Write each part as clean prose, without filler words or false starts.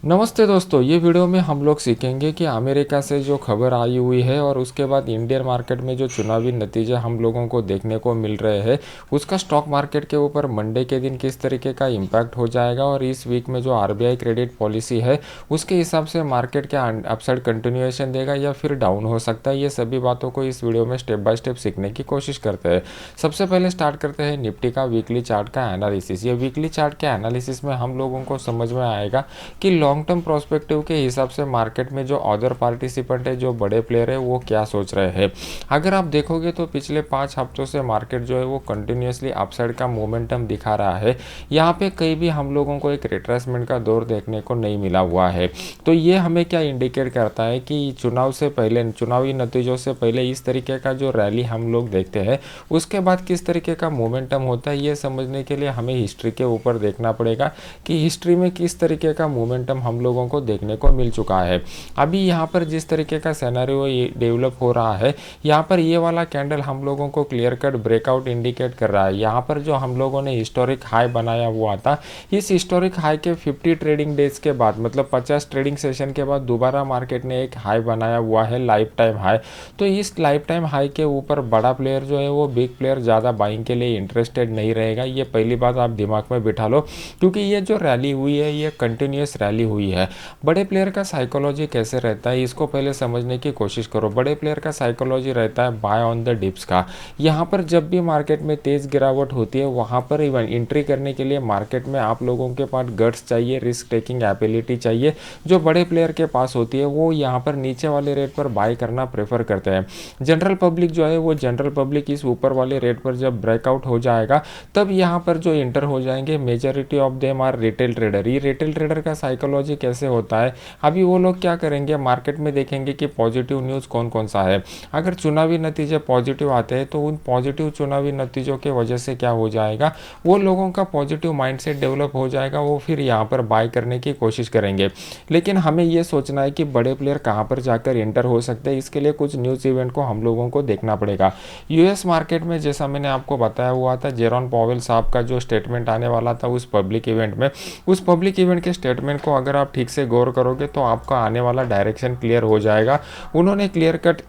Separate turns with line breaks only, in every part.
नमस्ते दोस्तों, ये वीडियो में हम लोग सीखेंगे कि अमेरिका से जो खबर आई हुई है और उसके बाद इंडियन मार्केट में जो चुनावी नतीजे हम लोगों को देखने को मिल रहे हैं, उसका स्टॉक मार्केट के ऊपर मंडे के दिन किस तरीके का इम्पैक्ट हो जाएगा और इस वीक में जो आरबीआई क्रेडिट पॉलिसी है उसके हिसाब से मार्केट क्या अपसाइड कंटिन्यूएशन देगा या फिर डाउन हो सकता है। ये सभी बातों को इस वीडियो में स्टेप बाय स्टेप सीखने की कोशिश करते हैं। सबसे पहले स्टार्ट करते हैं निफ्टी का वीकली चार्ट का एनालिसिस। ये वीकली चार्ट के एनालिसिस में हम लोगों को समझ में आएगा कि लॉन्ग टर्म प्रोस्पेक्टिव के हिसाब से मार्केट में जो अदर पार्टिसिपेंट है, जो बड़े प्लेयर है, वो क्या सोच रहे हैं। अगर आप देखोगे तो पिछले 5 हफ्तों से मार्केट जो है वो कंटिन्यूसली अपसाइड का मोमेंटम दिखा रहा है। यहाँ पे कहीं भी हम लोगों को एक रिट्रेसमेंट का दौर देखने को नहीं मिला हुआ है। तो ये हमें क्या इंडिकेट करता है कि चुनाव से पहले, चुनावी नतीजों से पहले इस तरीके का जो रैली हम लोग देखते हैं उसके बाद किस तरीके का मोमेंटम होता है। ये समझने के लिए हमें हिस्ट्री के ऊपर देखना पड़ेगा कि हिस्ट्री में किस तरीके का मोमेंटम हम लोगों को देखने को मिल चुका है। अभी यहाँ पर जिस तरीके का सिनेरियो डेवलप हो रहा है, यहाँ पर ये वाला कैंडल हम लोगों को क्लियर कट ब्रेकआउट इंडिकेट कर रहा है। यहाँ पर जो हम लोगों ने हिस्टोरिक हाई बनाया हुआ था, इस हिस्टोरिक हाई के 50 ट्रेडिंग डेज के बाद, मतलब 50 ट्रेडिंग सेशन के बाद दोबारा मार्केट ने एक हाई बनाया हुआ है, लाइफ टाइम हाई। तो इस लाइफ टाइम हाई के ऊपर बड़ा प्लेयर जो है वो बिग प्लेयर ज़्यादा बाइंग के लिए इंटरेस्टेड नहीं रहेगा। ये पहली बात आप दिमाग में बिठा लो, क्योंकि ये जो रैली हुई है ये कंटिन्यूस रैली हुई है। बड़े प्लेयर का साइकोलॉजी कैसे रहता है इसको पहले समझने की कोशिश करो। बड़े प्लेयर का साइकोलॉजी रहता है बाय ऑन द डिप्स का। यहाँ पर जब भी मार्केट में तेज़ गिरावट होती है वहाँ पर इवन एंट्री करने के लिए मार्केट में आप लोगों के पास गट्स चाहिए, रिस्क टेकिंग एबिलिटी चाहिए, जो बड़े प्लेयर के पास होती है। वो यहाँ पर नीचे वाले रेट पर बाय करना प्रेफर करते हैं। जनरल पब्लिक जो है वो जनरल पब्लिक इस ऊपर वाले रेट पर जब ब्रेकआउट हो जाएगा तब यहाँ पर जो इंटर हो जाएंगे, majority of them are retail trader. ये रिटेल ट्रेडर का साइकोलॉजी कैसे होता है, अभी वो लोग क्या करेंगे, मार्केट में देखेंगे कि पॉजिटिव न्यूज़ कौन कौन सा है। अगर चुनावी नतीजे पॉजिटिव आते हैं तो उन पॉजिटिव चुनावी नतीजों के वजह से क्या हो जाएगा, वो लोगों का पॉजिटिव माइंडसेट डेवलप हो जाएगा, वो फिर यहाँ पर बाय करने की कोशिश करेंगे। लेकिन हमें ये सोचना है कि बड़े प्लेयर कहाँ पर जाकर एंटर हो सकते हैं। इसके लिए कुछ न्यूज़ इवेंट को हम लोगों को देखना पड़ेगा। यूएस मार्केट में जैसा मैंने आपको बताया हुआ था, जेरोन पॉवेल साहब का जो स्टेटमेंट आने वाला था उस पब्लिक इवेंट में, उस पब्लिक इवेंट के स्टेटमेंट को अगर आप ठीक से गौर करोगे तो आपका आने वाला डायरेक्शन क्लियर हो जाएगा। उन्होंने क्लियर कट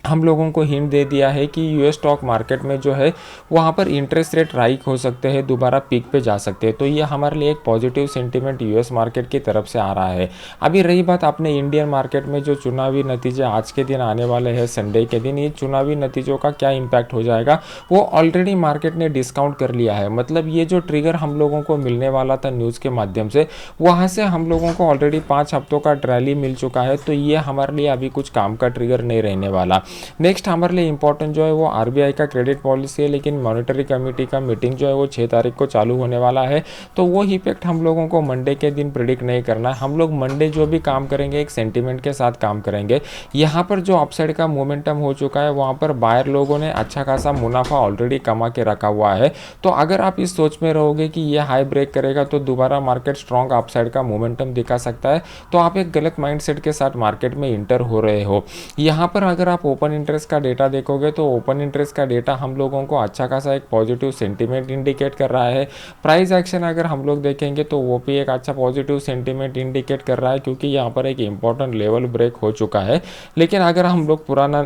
हम लोगों को हिंट दे दिया है कि यूएस स्टॉक मार्केट में जो है वहाँ पर इंटरेस्ट रेट राइक हो सकते हैं, दोबारा पीक पे जा सकते हैं। तो ये हमारे लिए एक पॉजिटिव सेंटीमेंट यूएस मार्केट की तरफ से आ रहा है। अभी रही बात अपने इंडियन मार्केट में, जो चुनावी नतीजे आज के दिन आने वाले हैं, संडे के दिन, ये चुनावी नतीजों का क्या इम्पैक्ट हो जाएगा, वो ऑलरेडी मार्केट ने डिस्काउंट कर लिया है। मतलब ये जो ट्रिगर हम लोगों को मिलने वाला था न्यूज़ के माध्यम से, वहाँ से हम लोगों को ऑलरेडी 5 हफ्तों का रैली मिल चुका है। तो ये हमारे लिए अभी कुछ काम का ट्रिगर नहीं रहने वाला। नेक्स्ट हमारे लिए इंपॉर्टेंट जो है वो आरबीआई का क्रेडिट पॉलिसी है, लेकिन मॉनेटरी कमेटी का मीटिंग जो है वो 6 तारीख को चालू होने वाला है। तो वो इफेक्ट हम लोगों को मंडे के दिन प्रिडिक्ट नहीं करना है। हम लोग मंडे जो भी काम करेंगे एक सेंटीमेंट के साथ काम करेंगे। यहाँ पर जो अपसाइड का मोमेंटम हो चुका है वहाँ पर बायर लोगों ने अच्छा खासा मुनाफा ऑलरेडी कमा के रखा हुआ है। तो अगर आप इस सोच में रहोगे कि ये हाई ब्रेक करेगा तो दोबारा मार्केट स्ट्रॉन्ग अपसाइड का मोमेंटम दिखा सकता है, तो आप एक गलत माइंडसेट के साथ मार्केट में इंटर हो रहे हो। यहाँ पर अगर आप ओपन इंटरेस्ट का डेटा देखोगे तो ओपन इंटरेस्ट का डेटा हम लोगों को अच्छा खासा एक पॉजिटिव सेंटीमेंट इंडिकेट कर रहा है। प्राइस एक्शन अगर हम लोग देखेंगे तो वो भी एक अच्छा पॉजिटिव सेंटीमेंट इंडिकेट कर रहा है, क्योंकि यहाँ पर एक इंपॉर्टेंट लेवल ब्रेक हो चुका है। लेकिन अगर हम लोग पुराना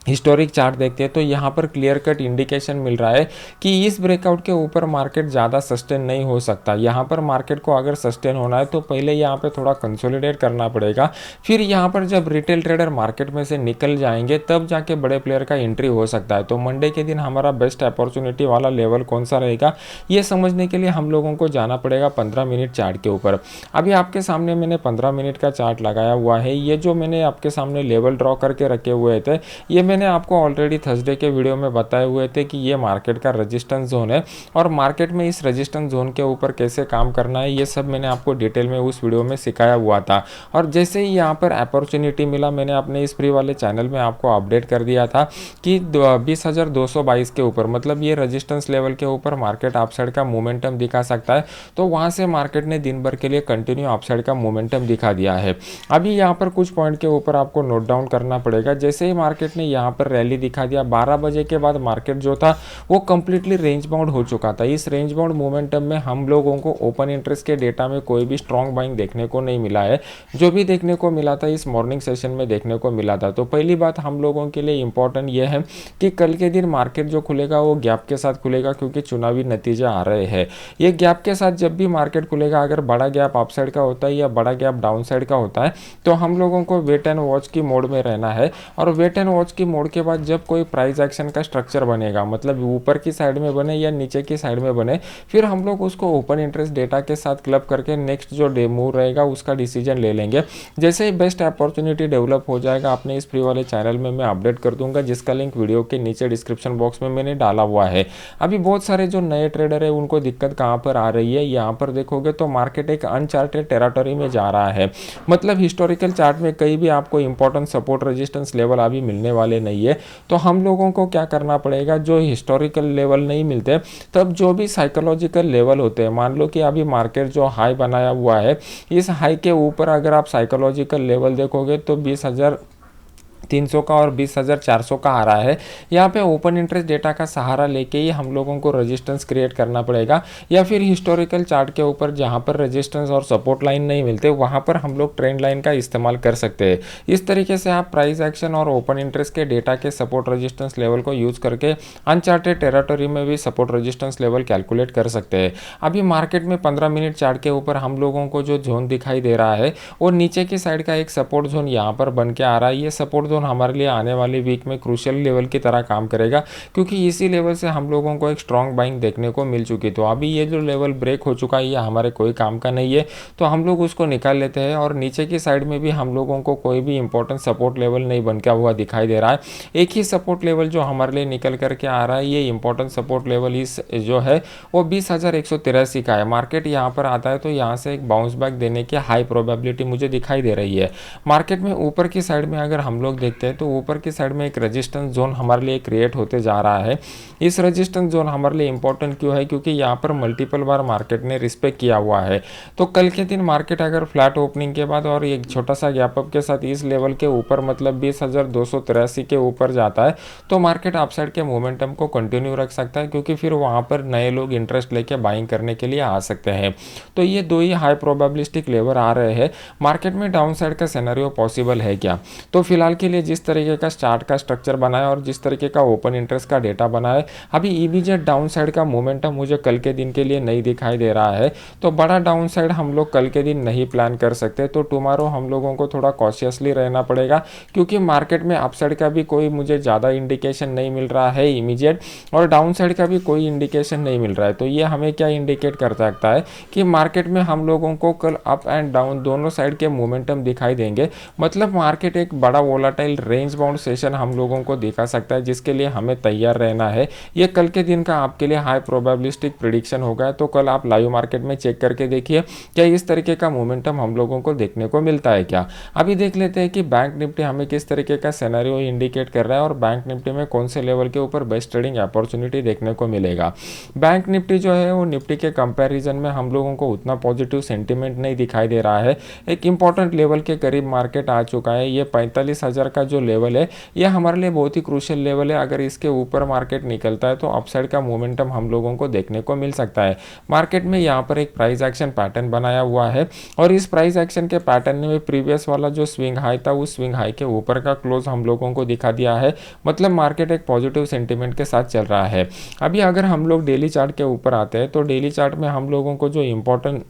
हिस्टोरिक चार्ट देखते हैं तो यहाँ पर क्लियर कट इंडिकेशन मिल रहा है कि इस ब्रेकआउट के ऊपर मार्केट ज़्यादा सस्टेन नहीं हो सकता। यहाँ पर मार्केट को अगर सस्टेन होना है तो पहले यहाँ पे थोड़ा कंसोलिडेट करना पड़ेगा। फिर यहाँ पर जब रिटेल ट्रेडर मार्केट में से निकल जाएंगे तब जाके बड़े प्लेयर का एंट्री हो सकता है। तो मंडे के दिन हमारा बेस्ट अपॉर्चुनिटी वाला लेवल कौन सा रहेगा, ये समझने के लिए हम लोगों को जाना पड़ेगा 15 मिनट चार्ट के ऊपर। अभी आपके सामने मैंने 15 मिनट का चार्ट लगाया हुआ है। ये जो मैंने आपके सामने लेवल ड्रॉ करके रखे हुए थे, ये मैंने आपको ऑलरेडी थर्सडे के वीडियो में बताए हुए थे कि ये मार्केट का रेजिस्टेंस जोन है और मार्केट में इस रेजिस्टेंस जोन के ऊपर कैसे काम करना है ये सब मैंने आपको डिटेल में उस वीडियो में सिखाया हुआ था। और जैसे ही यहाँ पर अपॉर्चुनिटी मिला, मैंने अपने इस फ्री वाले चैनल में आपको अपडेट कर दिया था कि 20,222 के ऊपर, मतलब ये रेजिस्टेंस लेवल के ऊपर मार्केट अपसाइड का मोमेंटम दिखा सकता है। तो वहाँ से मार्केट ने दिन भर के लिए कंटिन्यू अपसाइड का मोमेंटम दिखा दिया है। अभी यहाँ पर कुछ पॉइंट के ऊपर आपको नोट डाउन करना पड़ेगा। जैसे ही मार्केट ने यहाँ पर रैली दिखा दिया। 12 बजे के बाद मार्केट जो था वो कंप्लीटली रेंज बाउंड हो चुका था। इस रेंज बाउंड मोमेंटम में हम लोगों को ओपन इंटरेस्ट के डेटा में कोई भी स्ट्रॉन्ग बाइंग देखने को नहीं मिला है। जो भी देखने को मिला था इस मॉर्निंग सेशन में देखने को मिला था। तो पहली बात हम लोगों के लिए इंपॉर्टेंट यह है कि कल के दिन मार्केट जो खुलेगा वो गैप के साथ खुलेगा, क्योंकि चुनावी नतीजे आ रहे हैं। ये गैप के साथ जब भी मार्केट खुलेगा, अगर बड़ा गैप अपसाइड का होता है या बड़ा गैप डाउन साइड का होता है, तो हम लोगों को वेट एंड वॉच की मोड में रहना है। और वेट एंड वॉच की मोड के बाद जब कोई प्राइस एक्शन का स्ट्रक्चर बनेगा, मतलब ऊपर की साइड में बने या नीचे की साइड में बने, फिर हम लोग उसको ओपन इंटरेस्ट डेटा के साथ क्लब करके नेक्स्ट जो डे मूव रहेगा उसका डिसीजन ले लेंगे। जैसे ही बेस्ट अपॉर्चुनिटी डेवलप हो जाएगा अपने इस फ्री वाले चैनल में मैं अपडेट कर दूंगा, जिसका लिंक वीडियो के नीचे डिस्क्रिप्शन बॉक्स में मैंने डाला हुआ है। अभी बहुत सारे जो नए ट्रेडर है उनको दिक्कत कहाँ पर आ रही है, यहाँ पर देखोगे तो मार्केट एक अनचार्टेड टेरिटरी में जा रहा है। मतलब हिस्टोरिकल चार्ट में कहीं भी आपको इंपॉर्टेंट सपोर्ट रेजिस्टेंस लेवल अभी मिलने वाले नहीं है। तो हम लोगों को क्या करना पड़ेगा, जो हिस्टोरिकल लेवल नहीं मिलते तब जो भी साइकोलॉजिकल लेवल होते हैं, मान लो कि अभी मार्केट जो हाई बनाया हुआ है, इस हाई के ऊपर अगर आप साइकोलॉजिकल लेवल देखोगे तो 20,300 का और 20,400 का आ रहा है। यहाँ पे ओपन इंटरेस्ट डेटा का सहारा लेके ही हम लोगों को रेजिस्टेंस क्रिएट करना पड़ेगा, या फिर हिस्टोरिकल चार्ट के ऊपर जहाँ पर रेजिस्टेंस और सपोर्ट लाइन नहीं मिलते वहाँ पर हम लोग ट्रेंड लाइन का इस्तेमाल कर सकते हैं। इस तरीके से आप प्राइस एक्शन और ओपन इंटरेस्ट के डेटा के सपोर्ट रेजिस्टेंस लेवल को यूज करके अनचार्टेड टेरिटरी में भी सपोर्ट रेजिस्टेंस लेवल कैलकुलेट कर सकते हैं। अभी मार्केट में 15 मिनट चार्ट के ऊपर हम लोगों को जो जोन दिखाई दे रहा है वो नीचे की साइड का एक सपोर्ट जोन यहाँ पर बन के आ रहा है। ये सपोर्ट जोन हमारे लिए आने वाली वीक में क्रूशियल लेवल की तरह काम करेगा, क्योंकि इसी लेवल से हम लोगों को एक स्ट्रॉन्ग बाइंग देखने को मिल चुकी। तो अभी ये जो लेवल ब्रेक हो चुका है ये हमारे कोई काम का नहीं है, तो हम लोग उसको निकाल लेते हैं। और नीचे की साइड में भी हम लोगों को कोई भी इंपॉर्टेंट सपोर्ट लेवल नहीं बन के हुआ दिखाई दे रहा है। एक ही सपोर्ट लेवल जो हमारे लिए निकल करके आ रहा है, ये इंपॉर्टेंट सपोर्ट लेवल इस जो है वो 20,183 का है। मार्केट यहाँ पर आता है तो यहाँ से एक बाउंस बैक देने की हाई प्रोबेबिलिटी मुझे दिखाई दे रही है। मार्केट में ऊपर की साइड में अगर हम लोग देखते हैं तो ऊपर की साइड में एक रेजिस्टेंस जोन हमारे लिए क्रिएट होते जा रहा है। इस रेजिस्टेंस जोन हमारे लिए इंपॉर्टेंट क्यों है, क्योंकि यहाँ पर मल्टीपल बार मार्केट ने रिस्पेक्ट किया हुआ है। तो कल के दिन मार्केट अगर फ्लैट ओपनिंग के बाद और एक छोटा सा गैप अप के साथ इस लेवल के ऊपर मतलब 20,283 के ऊपर जाता है तो मार्केट अपसाइड के मोमेंटम को कंटिन्यू रख सकता है, क्योंकि फिर वहाँ पर नए लोग इंटरेस्ट लेके बाइंग करने के लिए आ सकते हैं। तो ये दो ही हाई प्रोबेबिलिस्टिक लेवल आ रहे हैं। मार्केट में डाउन साइड का सिनेरियो पॉसिबल है क्या? तो फिलहाल के लिए जिस तरीके का चार्ट का स्ट्रक्चर बनाया और जिस तरीके का ओपन इंटरेस्ट का डेटा बनाया, अभी इमीडिएट डाउन साइड का मोमेंटम मुझे कल के दिन के लिए नहीं दिखाई दे रहा है। तो बड़ा डाउन साइड हम लोग कल के दिन नहीं प्लान कर सकते। तो टुमारो हम लोगों को थोड़ा कॉशियसली रहना पड़ेगा, क्योंकि मार्केट में अपसाइड का भी कोई मुझे ज़्यादा इंडिकेशन नहीं मिल रहा है इमीडिएट, और डाउन साइड का भी कोई इंडिकेशन नहीं मिल रहा है। तो ये हमें क्या इंडिकेट कर सकता है कि मार्केट में हम लोगों को कल अप एंड डाउन दोनों साइड के मोमेंटम दिखाई देंगे। मतलब मार्केट एक बड़ा वोलाटाइल रेंज बाउंड सेशन हम लोगों को दिखा सकता है, जिसके लिए हमें तैयार रहना है। ये कल के दिन का आपके लिए हाई प्रोबेबिलिस्टिक प्रिडिक्शन होगा। तो कल आप लाइव मार्केट में चेक करके देखिए क्या इस तरीके का मोमेंटम हम लोगों को देखने को मिलता है क्या। अभी देख लेते हैं कि बैंक निफ्टी हमें किस तरीके का सिनेरियो इंडिकेट कर रहा है और बैंक निफ्टी में कौन से लेवल के ऊपर बेस्ट ट्रेडिंग अपॉर्चुनिटी देखने को मिलेगा। बैंक निफ्टी जो है वो निफ्टी के कंपैरिजन में हम लोगों को उतना पॉजिटिव सेंटीमेंट नहीं दिखाई दे रहा है। एक इंपॉर्टेंट लेवल के करीब मार्केट आ चुका है। ये 45,000 का जो लेवल है ये हमारे लिए बहुत ही क्रूशियल लेवल है। अगर इसके ऊपर मार्केट निकलता है तो अपसाइड का मोमेंटम हम लोगों को देखने को मिल सकता है। मार्केट में यहाँ पर एक प्राइस एक्शन पैटर्न बनाया हुआ है और इस प्राइस एक्शन के पैटर्न में प्रीवियस वाला जो स्विंग हाई था उस स्विंग हाई के ऊपर का क्लोज हम लोगों को दिखा दिया है। मतलब मार्केट एक पॉजिटिव सेंटीमेंट के साथ चल रहा है। अभी अगर हम लोग डेली चार्ट के ऊपर आते हैं तो डेली चार्ट में हम लोगों को जो इंपॉर्टेंट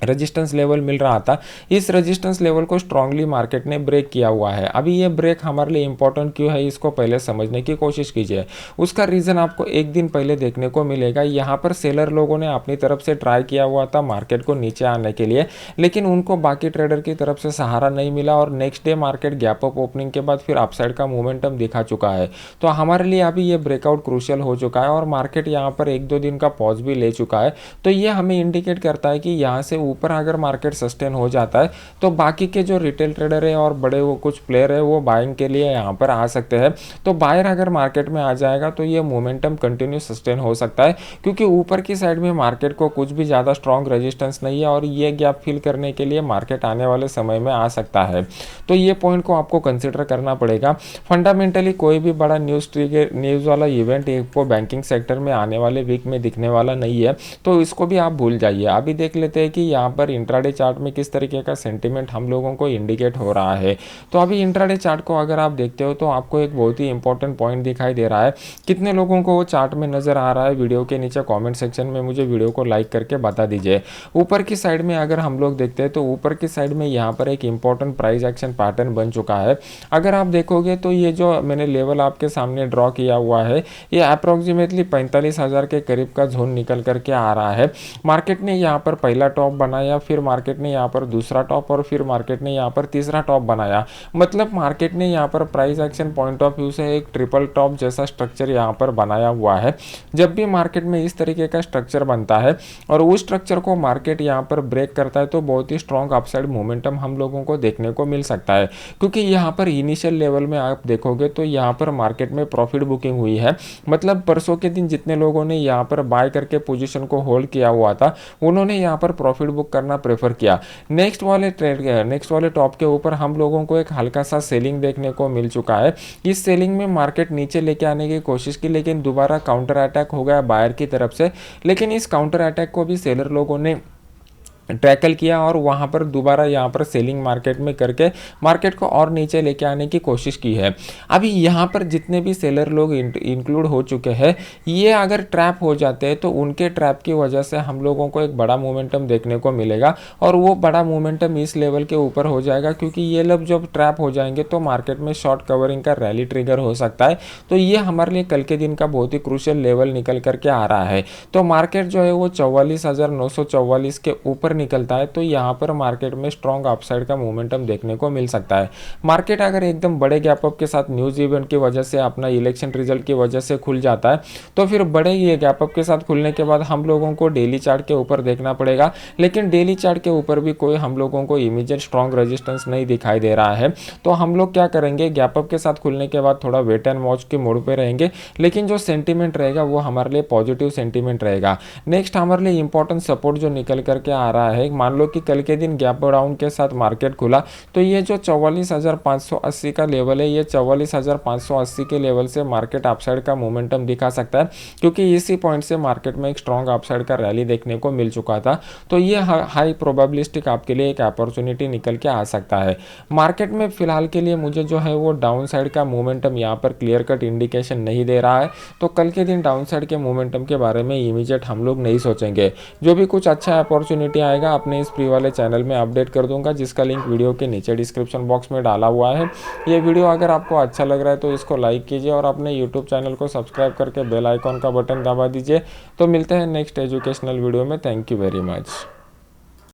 रेजिस्टेंस लेवल मिल रहा था, इस रेजिस्टेंस लेवल को स्ट्रांगली मार्केट ने ब्रेक किया हुआ है। अभी ये ब्रेक हमारे लिए इंपॉर्टेंट क्यों है, इसको पहले समझने की कोशिश कीजिए। उसका रीज़न आपको एक दिन पहले देखने को मिलेगा। यहाँ पर सेलर लोगों ने अपनी तरफ से ट्राई किया हुआ था मार्केट को नीचे आने के लिए, लेकिन उनको बाकी ट्रेडर की तरफ से सहारा नहीं मिला और next day market gap up opening के बाद फिर अपसाइड का मोमेंटम दिखा चुका है। तो हमारे लिए अभी ये ब्रेकआउट क्रूशियल हो चुका है और मार्केट यहाँ पर 1-2 दिन का पॉज भी ले चुका है। तो ये हमें इंडिकेट करता है कि यहाँ से ऊपर अगर मार्केट सस्टेन हो जाता है तो बाकी के जो रिटेल ट्रेडर है और बड़े वो कुछ प्लेयर है वो बाइंग के लिए यहाँ पर आ सकते हैं। तो बायर अगर मार्केट में आ जाएगा तो ये मोमेंटम कंटिन्यू सस्टेन हो सकता है, क्योंकि ऊपर की साइड में मार्केट को कुछ भी ज़्यादा स्ट्रॉन्ग रेजिस्टेंस नहीं है और ये गैप फिल करने के लिए मार्केट आने वाले समय में आ सकता है। तो ये पॉइंट को आपको कंसिडर करना पड़ेगा। फंडामेंटली कोई भी बड़ा न्यूज़ वाला इवेंट आपको बैंकिंग सेक्टर में आने वाले वीक में दिखने वाला नहीं है, तो इसको भी आप भूल जाइए। अभी देख लेते हैं कि यहाँ पर इंट्राडे चार्ट में किस तरीके का सेंटिमेंट हम लोगों को इंडिकेट हो रहा है। तो अभी इंट्राडे चार्ट को अगर आप देखते हो तो आपको एक बहुत ही इंपॉर्टेंट पॉइंट दिखाई दे रहा है। कितने लोगों को वो चार्ट में नजर आ रहा है, वीडियो के नीचे कमेंट सेक्शन में मुझे वीडियो को लाइक करके बता दीजिए। ऊपर की साइड में अगर हम लोग देखते हैं तो ऊपर की साइड में यहाँ पर एक इंपॉर्टेंट प्राइस एक्शन पैटर्न बन चुका है। अगर आप देखोगे तो ये जो मैंने लेवल आपके सामने ड्रॉ किया हुआ है ये अप्रोक्सीमेटली 45,000 के करीब का जोन निकल करके आ रहा है। मार्केट ने यहाँ पर पहला टॉप बनाया, फिर मार्केट ने यहाँ पर दूसरा टॉप और फिर मार्केट ने यहाँ पर तीसरा टॉप बनाया। मतलब मार्केट ने यहाँ पर price action point of view से एक ट्रिपल टॉप जैसा स्ट्रक्चर यहाँ पर बनाया हुआ है। जब भी मार्केट में इस तरीके का स्ट्रक्चर बनता है और उस स्ट्रक्चर को मार्केट यहाँ पर ब्रेक करता है तो बहुत ही स्ट्रॉन्ग अपसाइड मोमेंटम हम लोगों को देखने को मिल सकता है। क्योंकि यहाँ पर इनिशियल लेवल में आप देखोगे तो यहाँ पर मार्केट में प्रॉफिट बुकिंग हुई है। मतलब परसों के दिन जितने लोगों ने यहाँ पर बाय करके पोजीशन को होल्ड किया हुआ था उन्होंने यहाँ पर प्रॉफिट बुक करना प्रेफर किया। नेक्स्ट वाले टॉप के ऊपर हम लोगों को एक हल्का सा सेलिंग देखने को मिल चुका है। इस सेलिंग में मार्केट नीचे लेके आने की कोशिश की, लेकिन दोबारा काउंटर अटैक हो गया बायर की तरफ से। लेकिन इस काउंटर अटैक को भी सेलर लोगों ने टैकल किया और वहां पर दोबारा यहाँ पर सेलिंग मार्केट में करके मार्केट को और नीचे लेके आने की कोशिश की है। अभी यहाँ पर जितने भी सेलर लोग इंक्लूड हो चुके हैं, ये अगर ट्रैप हो जाते हैं तो उनके ट्रैप की वजह से हम लोगों को एक बड़ा मोमेंटम देखने को मिलेगा और वो बड़ा मोमेंटम इस लेवल के ऊपर हो जाएगा, क्योंकि ये लोग जब ट्रैप हो जाएंगे तो मार्केट में शॉर्ट कवरिंग का रैली ट्रिगर हो सकता है। तो ये हमारे लिए कल के दिन का बहुत ही क्रूशियल लेवल निकल करके आ रहा है। तो मार्केट जो है वो 44,944 के ऊपर निकलता है तो यहाँ पर मार्केट में स्ट्रॉन्ग अपसाइड का मोमेंटम देखने को मिल सकता है। मार्केट अगर एकदम बड़े गैप अप के साथ न्यूज़ इवेंट की वजह से अपना इलेक्शन रिजल्ट की वजह से खुल जाता है तो फिर बड़े ये गैप अप के साथ खुलने के बाद हम लोगों को डेली चार्ट के ऊपर देखना पड़ेगा। लेकिन डेली चार्ट के ऊपर भी कोई हम लोगों को इमीडिएट स्ट्रॉन्ग रेजिस्टेंस नहीं दिखाई दे रहा है। तो हम लोग क्या करेंगे, गैप अप के साथ खुलने के बाद थोड़ा वेट एंड वॉच के मोड पे रहेंगे, लेकिन जो सेंटीमेंट रहेगा वो हमारे लिए पॉजिटिव सेंटीमेंट रहेगा। नेक्स्ट हमारे लिए इंपॉर्टेंट सपोर्ट जो निकल करके आ रहा है, मान लो कि कल के दिन गैप डाउन के साथ मार्केट खुला तो ये जो 44,580 का लेवल है, ये 44,580 के लेवल से मार्केट अपसाइड का मोमेंटम दिखा सकता है, क्योंकि इसी पॉइंट से मार्केट में एक स्ट्रॉन्ग अपसाइड का रैली देखने को मिल चुका था। तो ये हाई प्रोबेबिलिस्टिक आपके लिए एक अपॉर्चुनिटी निकल के आ सकता है। मार्केट में फिलहाल के लिए मुझे जो है वो डाउन साइड का मोमेंटम यहाँ पर क्लियर कट इंडिकेशन नहीं दे रहा है, तो कल के दिन डाउन साइड के मोमेंटम के बारे में इमीडिएट हम लोग नहीं सोचेंगे। जो भी कुछ अच्छा अपॉर्चुनिटी आएगा अपने इस फ्री वाले चैनल में अपडेट कर दूंगा, जिसका लिंक वीडियो के नीचे डिस्क्रिप्शन बॉक्स में डाला हुआ है। ये वीडियो अगर आपको अच्छा लग रहा है तो इसको लाइक कीजिए और अपने यूट्यूब चैनल को सब्सक्राइब करके बेल आइकॉन का बटन दबा दीजिए। तो मिलते हैं नेक्स्ट एजुकेशनल वीडियो में। Thank you very much.